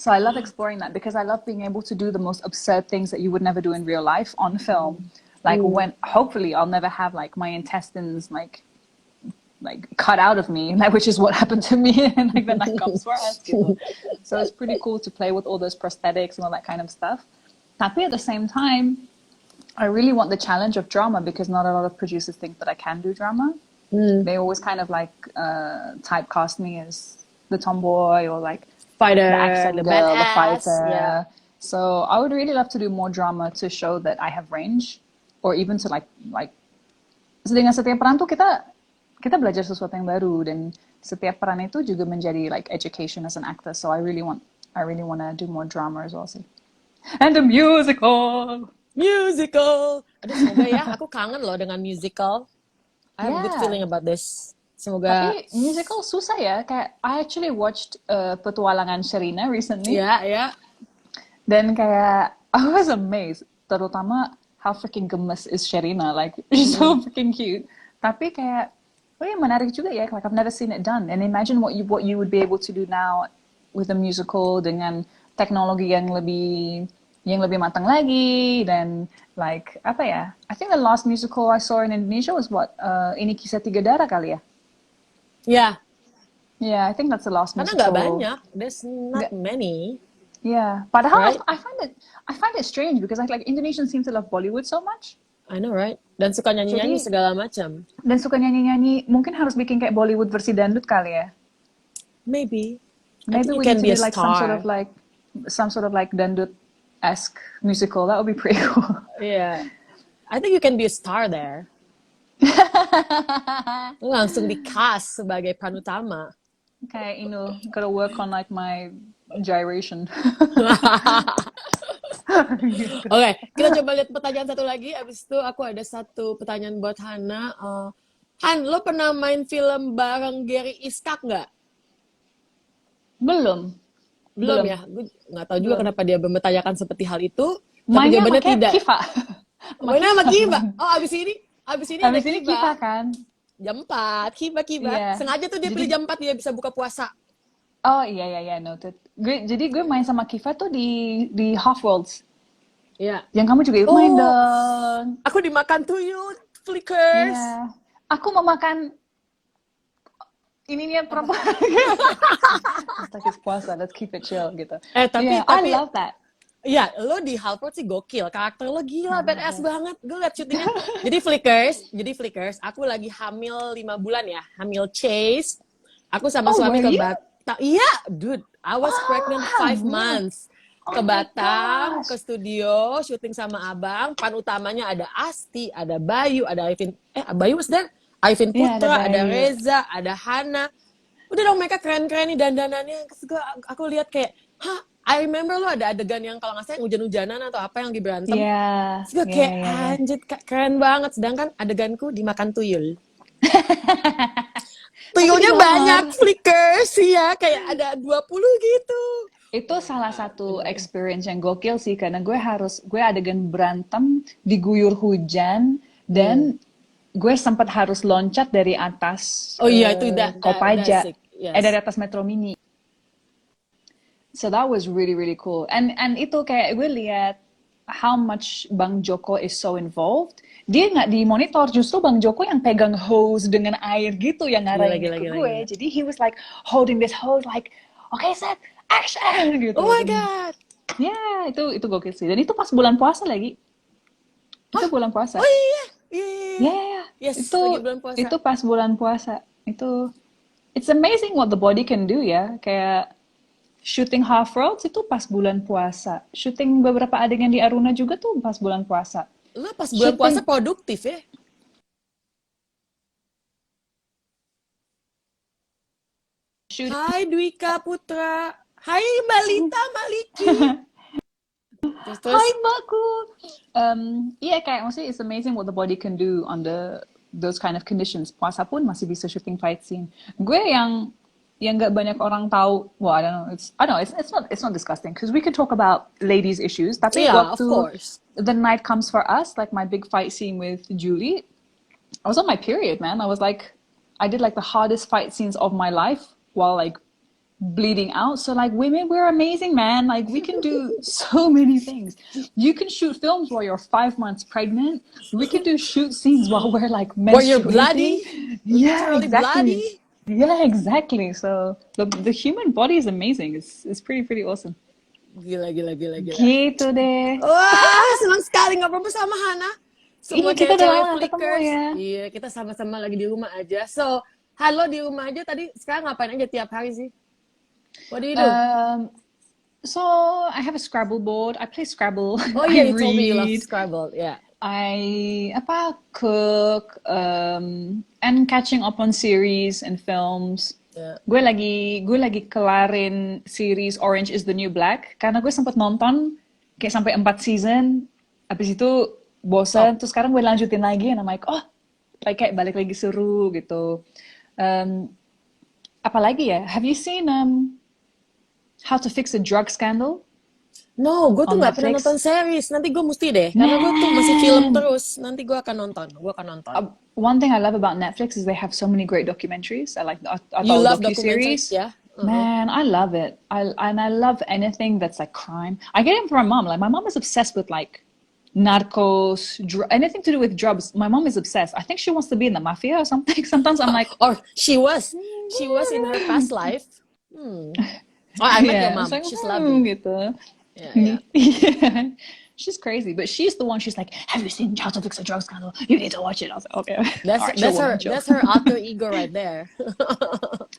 So I love exploring that because I love being able to do the most absurd things that you would never do in real life on film. Like when hopefully I'll never have like my intestines like cut out of me, like, which is what happened to me and like the Night Comes for Us gitu. So it's pretty cool to play with all those prosthetics and all that kind of stuff. Tapi at the same time, I really want the challenge of drama because not a lot of producers think that I can do drama. They always kind of like typecast me as the tomboy or like Fighter, the action the girl, the badass. fighter. Yeah. So I would really love to do more drama to show that I have range, or even to like dengan setiap peran tuh kita belajar sesuatu yang baru, dan setiap peran itu juga menjadi like education as an actor. So I really want to do more drama as well sih. And a musical. Aduh, semoga ya, aku kangen loh dengan musical. I have a good Yeah. feeling about this. Semoga. Tapi musical susah ya. Kayak I actually watched Petualangan Sherina recently. Ya. Dan kayak I was amazed. Terutama how freaking gemes is Sherina. Like she's so freaking cute. Tapi kayak menarik juga ya. Like I've never seen it done. And imagine what you would be able to do now with a musical dengan teknologi yang lebih matang lagi, dan like apa ya? I think the last musical I saw in Indonesia was what? Ini Kisah Tiga Darah kali ya? Ya. Yeah, I think that's the last Karena musical. nggak banyak. There's not many. Yeah, padahal Right? I find it strange because like Indonesians seem to love Bollywood so much. I know, right? Dan suka nyanyi-nyanyi Jadi- segala macam. Dan suka nyanyi-nyanyi, mungkin harus bikin kayak Bollywood versi dangdut kali ya. Maybe. I Maybe think we you can need to be a do like some sort of like dangdut-esque musical. That would be pretty cool. Yeah. I think you can be a star there. Lu langsung di-cast sebagai peran utama. Kayak, gotta work on like my gyration. Gitu. Oke, kita coba lihat pertanyaan satu lagi. Abis itu aku ada satu pertanyaan buat Hana. Han, lo pernah main film bareng Gary Iskak nggak? Belum, Belum belum, ya? Gue nggak tahu juga belum. kenapa dia bertanyakan seperti hal itu. Tapi Mainnya sama jawabannya tidak. Kiva. Sama Mainnya sama Kiva Kiba. main. Oh, abis ini ada Habis ini Kiba. Kiva kan? Jam 4. Kiba. Iya. Sengaja tuh dia Jadi, pilih jam 4 dia bisa buka puasa. oh iya, noted. Jadi gue main sama Kiva tuh di Half Worlds. Iya. Yang kamu juga ikut main Oh, dong. aku dimakan tuyul, flickers. Iya. Aku mau makan ininya Apa? perempuan. It's like it's puasa, let's keep it chill gitu. Tapi Yeah, I love that. ya, lo di Halford sih gokil. Karakter lo gila, badass Yes. banget. Gue liat syutingnya. Jadi Flickers, aku lagi hamil 5 bulan ya. Hamil Chase. Aku sama Oh, suami were ke you? Batam. Iya, dude. I was pregnant 5 Wow. months. Oh Ke my Batam, gosh. ke studio, syuting sama abang. Pan utamanya ada Asti, ada Bayu, ada Arifin. Bayu was there? Arifin Iya, ada Putra, ada Bayu. Reza, ada Hana. Udah dong, mereka keren-keren nih dandanannya. Terus aku lihat kayak, I remember lo ada adegan yang kalau nggak salah yang hujan-hujanan atau apa yang lagi berantem. Iya, Terus gue kayak, anjir, keren banget. Sedangkan adeganku dimakan tuyul. Tapi di Tuyulnya luar. banyak, Flickers, ya. Kayak ada 20 gitu. Itu salah satu experience yang gokil sih, karena gue adegan berantem, diguyur hujan, dan gue sempat harus loncat dari atas Oh iya, itu that's Kopaja, sick. Yes. dari atas Metro Mini. So that was really really cool. And itu kayak gue lihat how much Bang Joko is so involved. Dia nggak di monitor, justru Bang Joko yang pegang hose dengan air gitu yang ngarahin ke gue. Gila. Jadi he was like holding this hose like, okay set, action gitu. Oh my God. Ya, itu gokil sih. Dan itu pas bulan puasa lagi. Itu bulan puasa. Oh iya. Yeah. Yes, itu lagi bulan puasa. Itu pas bulan puasa. It's amazing what the body can do ya. Kayak shooting Half Worlds itu pas bulan puasa. Shooting beberapa adegan di Aruna juga tuh pas bulan puasa. Lo pas bulan puasa produktif ya? Hai Dwika Putra. Hai Balita Maliki. Terus. Hai Mbakku. Iya kayak maksudnya it's amazing what the body can do under those kind of conditions. Puasa pun masih bisa shooting fight scene. Gue yang nggak banyak orang tahu. Well, I don't know. It's not disgusting because we could talk about ladies issues. Tapi Yeah, of waktu course. the night comes for us, like my big fight scene with Julie, I was on my period, man. I did like the hardest fight scenes of my life while like bleeding out. So like women, we're amazing, man. Like we can do so many things. You can shoot films while you're 5 months pregnant. We can do shoot scenes while we're like menstruating. Where you're bloody. Yeah, Literally exactly. bloody. Yeah, exactly. So the human body is amazing. It's pretty awesome. Gila. Gitu deh. Wah, senang sekali ngobrol bersama Hana. Semua Iya, kita udah cewek-cewek lama ketemu Flickers. ya. Iya, kita sama-sama lagi di rumah aja. So, halo di rumah aja tadi. Sekarang ngapain aja tiap hari sih? What do you do? So I have a Scrabble board. I play Scrabble. Oh yeah, I you told me you love read. Scrabble. Yeah. I cook and catching up on series and films. Yeah. Gue lagi kelarin series Orange is the New Black karena gue sempet nonton kayak sampai 4 season. Abis itu bosan, terus sekarang gue lanjutin lagi and I'm like, kayak balik lagi seru gitu. Apalagi ya? Have you seen How to Fix a Drug Scandal? No, gue tuh On nggak pernah Netflix? nonton series. Nanti gue mesti deh, karena gue tuh masih film terus. Nanti gue akan nonton. One thing I love about Netflix is they have so many great documentaries. I You love docu-series. documentaries, yeah? Man, I love it. I love anything that's like crime. I get it from my mom. Like my mom is obsessed with like narcos, anything to do with drugs. My mom is obsessed. I think she wants to be in the mafia or something. Sometimes I'm like, Or she was in her past life. Oh, I met your mom. it's like, She's lovely. gitu. Yeah. Yeah. She's crazy, but she's the one. She's like, "Have you seen How to Fix a Drug Scandal? You need to watch it." I was like, "Okay." That's her alter ego right there.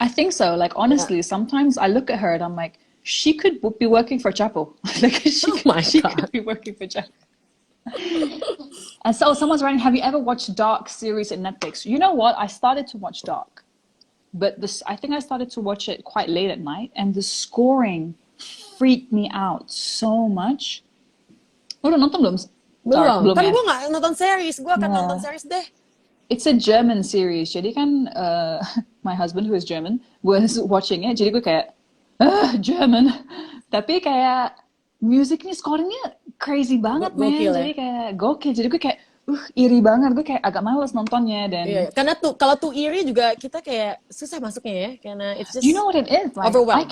I think so. Like honestly, sometimes I look at her and I'm like, she could be working for Chapo. Like she Oh my she God. could be working for Chapo. And so someone's writing, have you ever watched Dark series in Netflix? You know what? I started to watch Dark, but this I think I started to watch it quite late at night, and the scoring freaked me out so much. Udah nonton belum? Dark Belum. belum Kan ya? gue nggak nonton series. Gue akan nonton Yeah. series deh. It's a German series. Jadi kan my husband who is German was watching it. Jadi gue kayak German. Tapi kayak musiknya scoringnya crazy banget man. Gokil ya. Jadi kayak gokil. Jadi gue kayak iri banget. Gue kayak agak males nontonnya dan Iya, karena tuh kalau tuh iri juga kita kayak susah masuknya ya, karena it's you just know what it is? Like overwhelmed.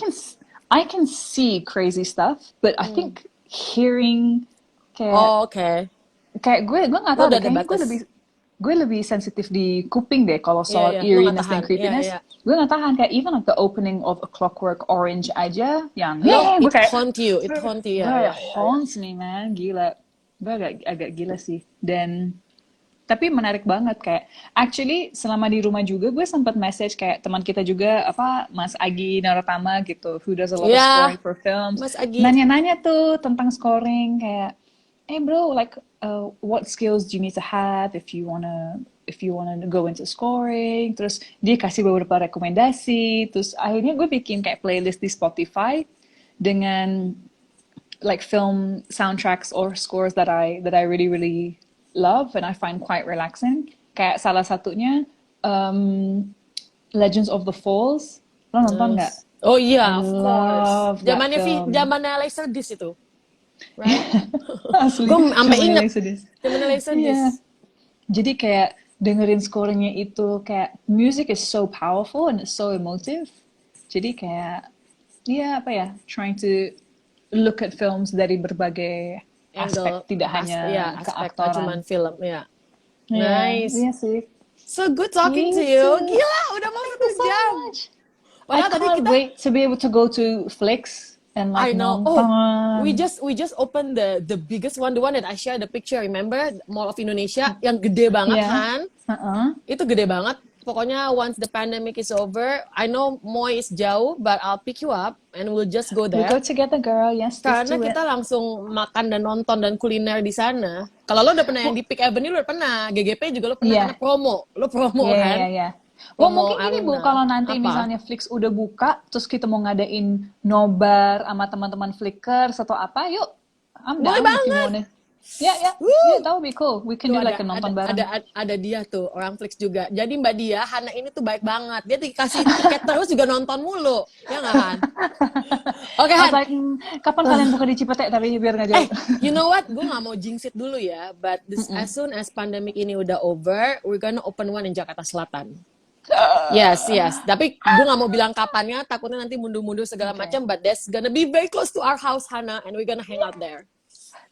I can see crazy stuff, but I think hearing kayak Oh, oke. kayak gue nggak Lo tahu udah deh, ada kayaknya batas. gue lebih sensitif di kuping deh kalau Iya, soal iya. Lo nggak eeriness tahan. dan Iya, creepiness. iya. Gue nggak tahan, kayak even like the opening of A Clockwork Orange aja yang Lo, gue it kayak haunt you. It haunt you. Iya, gue iya, iya, iya. haunts nih man, gila. Gue agak gila sih. Dan tapi menarik banget kayak actually selama di rumah juga gue sempat message kayak teman kita juga apa Mas Agi Naratama gitu who does a lot of Iya, scoring for films, Mas Agi. nanya-nanya tuh tentang scoring kayak bro, like what skills do you need to have if you wanna go into scoring. Terus dia kasih beberapa rekomendasi, terus akhirnya gue bikin kayak playlist di Spotify dengan like film soundtracks or scores that I really really love and I find quite relaxing. Kayak salah satunya Legends of the Falls. Lo nonton nggak? Nice. Oh I iya, of course. love that film. Zamannya Laserdisc itu, right? Asli, Gue sampai cuman inget sedih. zamannya Iya. Laserdisc. Jadi kayak dengerin scoringnya itu kayak music is so powerful and it's so emotive. Jadi kayak ya apa ya, trying to look at films dari berbagai aspek, Angle, tidak ya hanya aspek nggak cuman keaktoran. film, ya. Iya, Nice. iya sih. So good talking to Me you. too. Gila, udah mau Thank satu you so jam. much. I Padahal tadi can't kita, wait to be able to go to Flix and like I know. Oh, we nonton. just opened the biggest one, the one that I shared the picture. Remember, Mall of Indonesia yang gede banget, Yeah. Han? Itu gede banget. Pokoknya once the pandemic is over, I know Moy is jauh, but I'll pick you up and we'll just go We go there. together, girl. Yes, let's Karena do it. kita langsung makan dan nonton dan kuliner di sana. Kalau lo udah pernah yang di Peak Avenue, lo udah pernah. GGP juga lo pernah Iya. karena promo. Lo promo Iya, kan? iya, iya. Well, Promo mungkin gini Bu, Aruna. kalau nanti Apa? misalnya Flix udah buka, terus kita mau ngadain nobar sama teman-teman Flickers atau apa, yuk. I'm Boleh down if you banget. wanna. Yeah, yeah, Woo! yeah, that would be cool. We can Tuh do like a nonton bareng. ada dia tuh, orang Flix juga. Jadi Mbak Dia, Hana ini tuh baik banget. Dia dikasih tiket terus juga nonton mulu. Ya nggak, Han? Oke, I was Han. like, kapan kalian buka di Cipete tapi biar nggak jauh. You know what? Gue nggak mau jinx it dulu ya. But as soon as pandemic ini udah over, we're gonna open one in Jakarta Selatan. Yes. Tapi gue nggak mau bilang kapannya. Takutnya nanti mundur-mundur segala Okay. macam. But that's gonna be very close to our house, Hana, and we're gonna hang out there.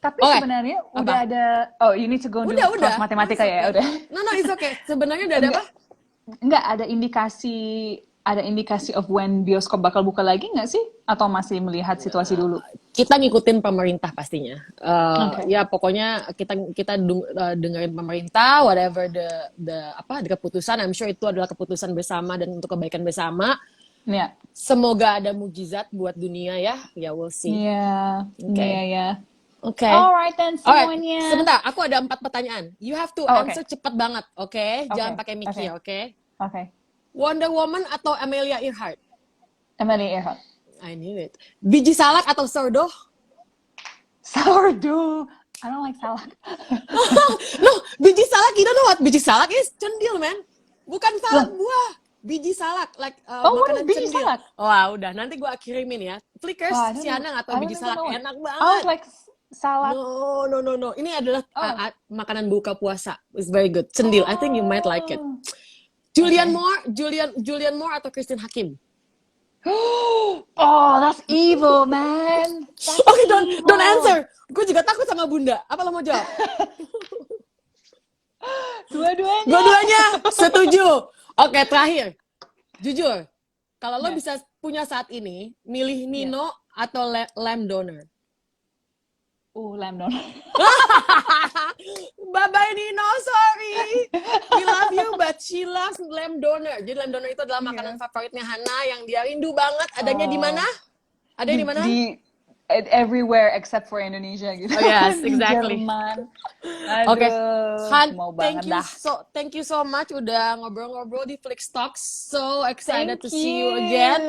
Tapi Oke. sebenarnya Apa? udah ada, oh you need to go do Udah. kelas matematika ya, udah. No, it's okay. Sebenarnya udah ada apa? Enggak ada indikasi of when bioskop bakal buka lagi nggak sih? Atau masih melihat situasi dulu? Kita ngikutin pemerintah pastinya. Okay. Ya pokoknya kita dengerin pemerintah, whatever the keputusan. I'm sure itu adalah keputusan bersama dan untuk kebaikan bersama. Ya. Semoga ada mukjizat buat dunia ya. Ya we'll see. Iya, Okay. iya. Oke. Alright then Alright, semuanya. sebentar. Aku ada 4 pertanyaan. You have to Oh, answer cepat banget, oke? Jangan Okay, pakai mikir, oke? Okay. Wonder Woman atau Amelia Earhart? Amelia Earhart. I knew it. Biji salak atau sourdough? Sourdough. I don't like salad. No, biji salak, you don't know what biji salak is? Cendil, man. Bukan salak buah. Biji salak, like Oh, what makanan is biji cendil. salak? Wah, udah. Nanti gua kirimin ya. Flickers, Oh, I don't si know. Hana nggak tahu I don't biji even salak. know it. Enak I was banget. like salad. No. Ini adalah Oh. makanan buka puasa. It's very good. Cendil. I think you might like it. Oh. Julian Okay. Moore atau Christine Hakim? Oh, that's evil, man. That's Oke, evil. don't answer. Gue juga takut sama Bunda. Apa lo mau jawab? Dua-duanya. Dua-duanya setuju. Oke, terakhir. Jujur, kalau lo Ya. bisa punya saat ini, milih Nino atau lamb donor? Lamb donor. Bye-bye Nino, sorry. We love you, but she loves lamb donor. Jadi lamb donor itu adalah makanan favoritnya Hana yang dia rindu banget. Adanya di mana? Ada di mana? everywhere except for Indonesia gitu. Oh yes, Di exactly. Jerman. Oke, Aduh, Han, mau banget dah. thank you so much udah ngobrol-ngobrol di Flix Talks. So excited to Thank see you again.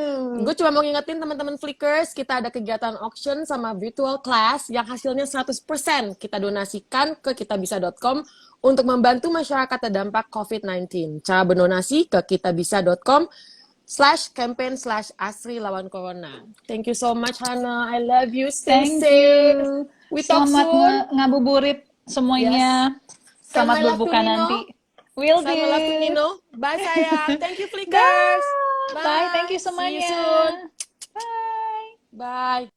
Gue you. cuma mau ngingetin teman-teman Flickers, kita ada kegiatan auction sama virtual class yang hasilnya 100% kita donasikan ke kitabisa.com untuk membantu masyarakat terdampak COVID-19. Cara berdonasi ke kitabisa.com/campaign/Asri lawan Corona. Thank you so much, Hana. I love you. Stay Thank safe. you. We talk Selamat soon. ngabuburit Yes. semuanya. Send Selamat my love to berbuka nanti. Nino. Will Send my love to do. Nino. Bye, sayang. Thank you, Flickers. Dah. Bye. Thank Bye. you See you semuanya. soon. Bye. Bye.